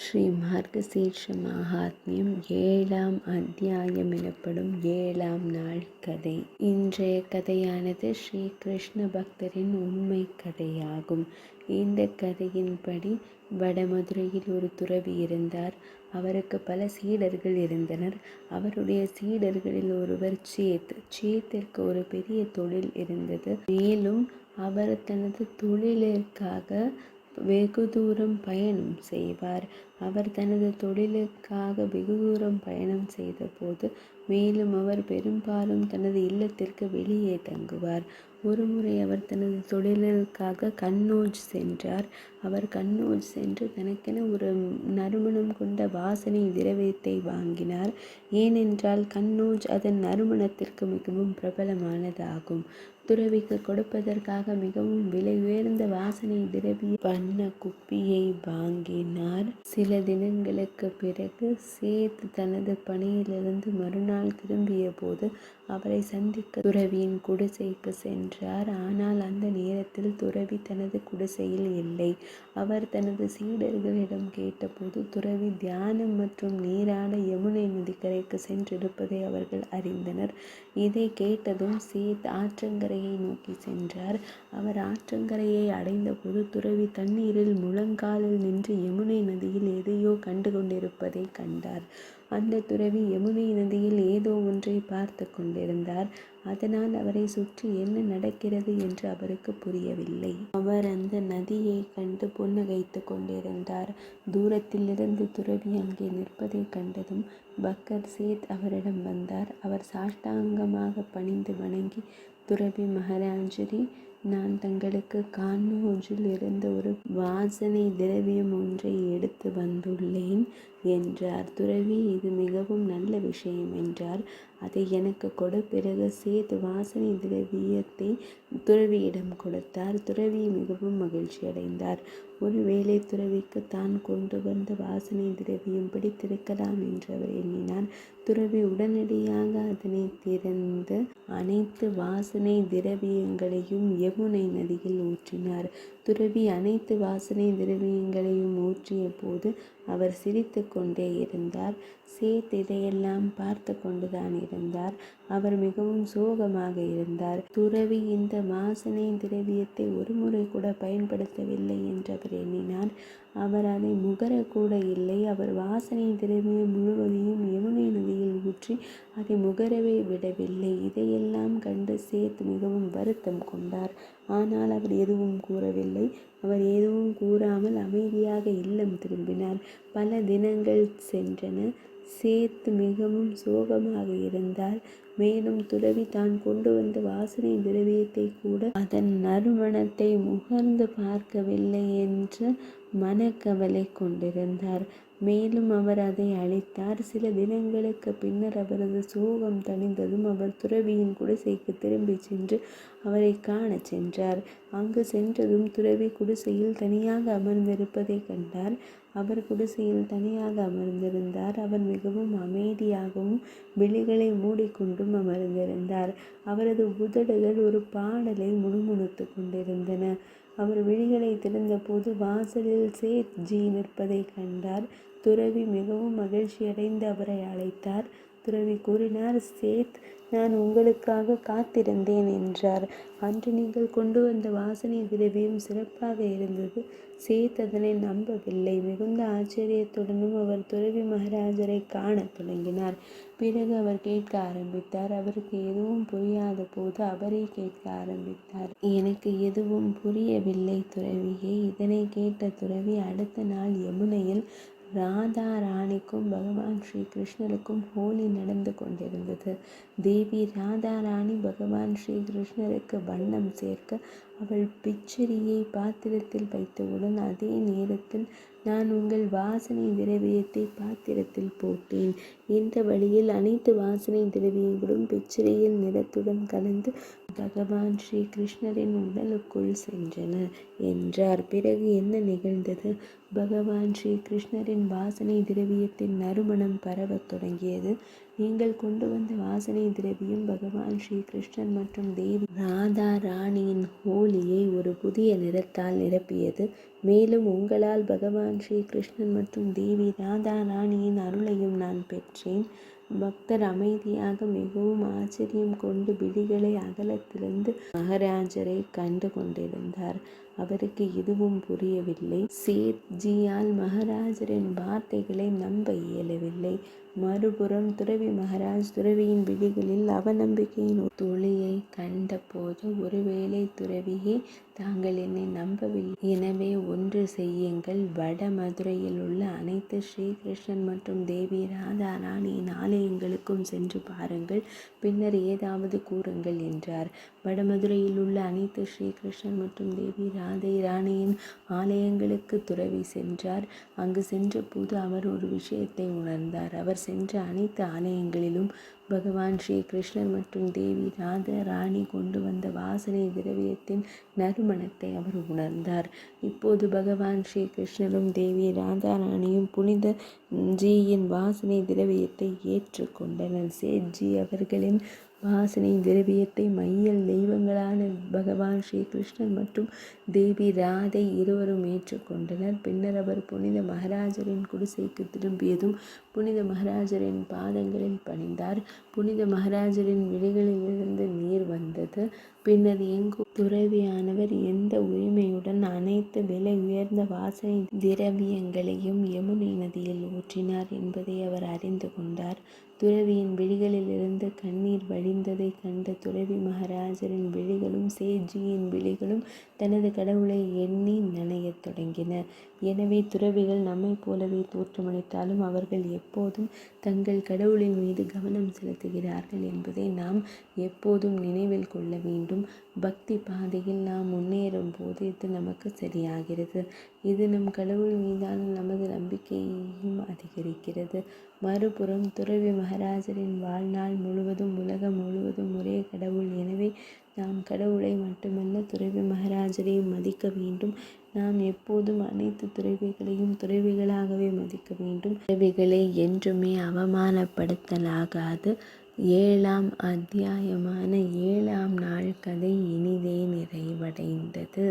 ஸ்ரீ மார்கசீர்ஷ மகாத்மியம் 7ஆம் அத்தியாயம் எனப்படும் 7ஆம் நாள் கதை. இன்றைய கதையானது ஸ்ரீ கிருஷ்ண பக்தரின் உண்மை கதையாகும். இந்த கதையின்படி வடமதுரையில் ஒரு துறவி இருந்தார். அவருக்கு பல சீடர்கள் இருந்தனர். அவருடைய சீடர்களில் ஒருவர் சேத்திற்கு ஒரு பெரிய தொழில் இருந்தது. மேலும் அவர் தனது தொழிலுக்காக வெகு தூரம் பயணம் செய்வார். அவர் தனது தொழிலுக்காக வெகு தூரம் பயணம் செய்தபோது மேலும் அவர் பெரும்பாலும் தனது இல்லத்திற்கு வெளியே தங்குவார். ஒருமுறை அவர் தனது தொழிலுக்காக கன்னோஜ் சென்றார். அவர் கன்னோஜ் சென்று தனக்கென ஒரு நறுமணம் கொண்ட வாசனை திரவியத்தை வாங்கினார். ஏனென்றால் கன்னோஜ் அதன் நறுமணத்திற்கு மிகவும் பிரபலமானதாகும். துறவிக்கு கொடுப்பதற்காக மிகவும் விலை உயர்ந்த வாசனை திரவிய வண்ண குப்பியை வாங்கினார். சில தினங்களுக்கு பிறகு சேத் தனது பணியிலிருந்து மறுநாள் திரும்பிய போது அவரை சந்திக்க துறவியின் குடிசைக்கு சென்றார். ஆனால் அந்த நேரத்தில் துறவி தனது குடிசையில் இல்லை. அவர் தனது சீடர்களிடம் கேட்டபோது துறவி தியானம் மற்றும் நீராட யமுனை நதிக்கரைக்கு சென்றிருப்பதை அவர்கள் அறிந்தனர். இதை கேட்டதும் சேத் ஆற்றங்கரையை நோக்கி சென்றார். அவர் ஆற்றங்கரையை அடைந்தபோது துறவி தண்ணீரில் முழங்காலில் நின்று யமுனை நதியில் எதையோ கண்டு கொண்டிருப்பதை கண்டார். அந்த துறவி யமுனை நதியில் ஏதோ ஒன்றை பார்த்து கொண்டிருந்தார். அதனால் அவரை சுற்றி என்ன நடக்கிறது என்று அவருக்கு புரியவில்லை. அவர் அந்த நதியை கண்டு புன்னகைத்து கொண்டிருந்தார். தூரத்திலிருந்து துறவி அங்கே நிற்பதை கண்டதும் பக்கர் சேத் அவரிடம் வந்தார். அவர் சாஷ்டாங்கமாக பணிந்து வணங்கி, துறவி மகாராஜரே, நான் தங்களுக்கு கன்னோஜில் இருந்த ஒரு வாசனை திரவியம் ஒன்றை எடுத்து வந்துள்ளேன் என்றார். துறவி, இது மிகவும் நல்ல விஷயம் என்றார். அதை எனக்கு கொடு. பிறகு சேத் வாசனை திரவியத்தை துறவியிடம் கொடுத்தார். துறவி மிகவும் மகிழ்ச்சி அடைந்தார். ஒருவேளை துறவிக்கு தான் கொண்டு வந்த வாசனை திரவியம் பிடித்திருக்கலாம் என்று அவர் எண்ணினார். துறவி உடனடியாக அதனை திறந்து அனைத்து வாசனை திரவியங்களையும் யமுனை நதியில் ஊற்றினார். துறவி அனைத்து வாசனை திரவியங்களையும் ஊற்றிய போது அவர் சிரித்து கொண்டே இருந்தார். சேத் இதையெல்லாம் பார்த்து கொண்டுதான் இருந்தார். அவர் மிகவும் சோகமாக இருந்தார். துறவி இந்த வாசனை திரவியத்தை ஒரு முறை கூட பயன்படுத்தவில்லை என்று அவர் எண்ணினார். அவர் அதை முகரக்கூட இல்லை. அவர் வாசனை திரவியம் முழுவதையும் யமுனை நதியில் ஊற்றி அதை முகரவே விடவில்லை. இதையெல்லாம் கண்டு சேத் மிகவும் வருத்தம் கொண்டார். ஆனால் அவர் எதுவும் கூறவில்லை. அவர் எதுவும் கூறாமல் அமைதியாக இல்லம் திரும்பினார். பல தினங்கள் சென்றன. சேத் மிகவும் சோகமாக இருந்தார். மேலும் துறவி தான் கொண்டு வந்த வாசனை திரவியத்தை கூட அதன் நறுமணத்தை முகர்ந்து பார்க்கவில்லை என்று மனக்கவலை கொண்டிருந்தார். மேலும் அவர் அதை அழித்தார். சில தினங்களுக்கு பின்னர் அவரது சோகம் தணிந்ததும் அவர் துறவியின் குடிசைக்கு திரும்பி சென்று அவரை காண சென்றார். அங்கு சென்றதும் துறவி குடிசையில் தனியாக அமர்ந்திருப்பதை கண்டார். அவர் குடிசையில் தனியாக அமர்ந்திருந்தார். அவர் மிகவும் அமைதியாகவும் விழிகளை மூடிக்கொண்டும் அமர்ந்திருந்தார். அவரது உதடுகள் ஒரு பாடலை முணுமுணுத்து கொண்டிருந்தன. அவர் விழிகளை திறந்தபோது வாசலில் சேத் ஜி நிற்பதை கண்டார். துறவி மிகவும் மகிழ்ச்சியடைந்து அவரை அழைத்தார். துறவி கூறினார், சேத், நான் உங்களுக்காக காத்திருந்தேன் என்றார். அன்று நீங்கள் கொண்டு வந்த வாசனை திரவியம் சிறப்பாக இருந்தது. சேத் அதனை நம்பவில்லை. மிகுந்த ஆச்சரியத்துடனும் அவர் துறவி மகாராஜரை காண தொடங்கினார். பிறகு அவர் கேட்க ஆரம்பித்தார். அவருக்கு எதுவும் புரியாத போது அவரே கேட்க ஆரம்பித்தார். எனக்கு எதுவும் புரியவில்லை துறவியே. இதனை கேட்ட துறவி அடுத்த நாள் யமுனையில் ராதா ராணிக்கும் பகவான் ஸ்ரீ கிருஷ்ணருக்கும் ஹோலி நடந்து கொண்டிருந்தது. தேவி ராதா ராணி பகவான் ஸ்ரீ கிருஷ்ணருக்கு வண்ணம் சேர்க்க அவள் பிச்சரியை பாத்திரத்தில் வைத்தவுடன் அதே நேரத்தில் நான் உங்கள் வாசனை திரவியத்தை பாத்திரத்தில் போட்டேன். இந்த வழியில் அனைத்து வாசனை திரவியங்களும் பிச்சரியில் நிறத்துடன் கலந்து பகவான் ஸ்ரீ கிருஷ்ணரின் உடலுக்குள் சென்றன என்றார். பிறகு என்ன நிகழ்ந்தது? பகவான் ஸ்ரீ கிருஷ்ணரின் வாசனை திரவியத்தின் நறுமணம் பரவத் தொடங்கியது. நீங்கள் கொண்டு வந்த வாசனை திரவியம் பகவான் ஸ்ரீ கிருஷ்ணன் மற்றும் தேவி ராதா ராணியின் ஹோலியை ஒரு புதிய நிறத்தால் நிரப்பியது. மேலும் உங்களால் பகவான் ஸ்ரீ கிருஷ்ணன் மற்றும் தேவி ராதா ராணியின் அருளையும் நான் பெற்றேன். பக்தர் அமைதியாக மிகவும் ஆச்சரியம் கொண்டு விழிகளை அகலத் திறந்து மகாராஜரை கண்டு கொண்டிருந்தார். அவருக்கு எதுவும் புரியவில்லை. சேத்ஜியால் மகாராஜரின் வார்த்தைகளை நம்ப இயலவில்லை. மறுபுறம் துறவி மகாராஜ் துறவியின் விழிகளில் அவநம்பிக்கையின் துளியை கண்டபோது, ஒருவேளை துறவியே தாங்கள் என்னை நம்பவில்லை, எனவே ஒன்று செய்யுங்கள், வட மதுரையில் உள்ள அனைத்து ஸ்ரீகிருஷ்ணன் மற்றும் தேவி ராதா ராணியின் ஆலயங்களுக்கும் சென்று பாருங்கள், பின்னர் ஏதாவது கூறுங்கள் என்றார். வடமதுரையில் உள்ள அனைத்து ஸ்ரீகிருஷ்ணன் மற்றும் தேவி ராதை ராணியின் ஆலயங்களுக்கு துறவி சென்றார். அங்கு சென்ற போது அவர் ஒரு விஷயத்தை உணர்ந்தார். அவர் சென்ற அனைத்து ஆலயங்களிலும் பகவான் ஸ்ரீ கிருஷ்ணர் மற்றும் தேவி ராதா ராணி கொண்டு வந்த வாசனை திரவியத்தின் நறுமணத்தை அவர் உணர்ந்தார். இப்போது பகவான் ஸ்ரீ கிருஷ்ணரும் தேவி ராதா ராணியும் புனித ஜியின் வாசனை திரவியத்தை ஏற்றுக்கொண்டனர். சேத்ஜி அவர்களின் வாசனை திரவியத்தை மையல் தெய்வங்களான பகவான் ஸ்ரீ கிருஷ்ணன் மற்றும் தேவி ராதை இருவரும் ஏற்றுக்கொண்டனர். பின்னர் அவர் புனித மகாராஜரின் குடிசைக்கு திரும்பியதும் புனித மகாராஜரின் பாதங்களில் பணிந்தார். புனித மகாராஜரின் விழிகளிலிருந்து நீர் வந்தது. பின்னர் எங்கு துறவியானவர் எந்த உரிமையுடன் அனைத்து விலை உயர்ந்த வாசனை திரவியங்களையும் யமுனை நதியில் ஊற்றினார் என்பதை அவர் அறிந்து கொண்டார். துறவியின் விழிகளிலிருந்து கண்ணீர் வழிந்ததை கண்ட துறவி மகாராஜரின் விழிகளும் சேத்ஜியின் விழிகளும் தனது கடவுளை எண்ணி நனையத் தொடங்கின. எனவே துறவிகள் நம்மை போலவே தோற்றமளித்தாலும் அவர்கள் எப்போதும் தங்கள் கடவுளின் மீது கவனம் செலுத்துகிறார்கள் என்பதை நாம் எப்போதும் நினைவில் கொள்ள வேண்டும். பக்தி பாதையில் நாம் முன்னேறும் போது இது நமக்கு சரியாகிறது. இது நம் கடவுள் மீதான நமது நம்பிக்கையையும் அதிகரிக்கிறது. மறுபுறம் துறவி மகாராஜரின் வாழ்நாள் முழுவதும் உலகம் முழுவதும் ஒரே கடவுள். எனவே நாம் கடவுளை மட்டுமல்ல துறவி மகாராஜரையும் மதிக்க வேண்டும். நாம் எப்போதும் அனைத்து துறவிகளையும் துறவிகளாகவே மதிக்க வேண்டும். துறவிகளை என்றுமே அவமானப்படுத்தலாகாது. 7ஆம் அத்தியாயமான 7ஆம் நாள் கதை இனிதே நிறைவடைந்தது.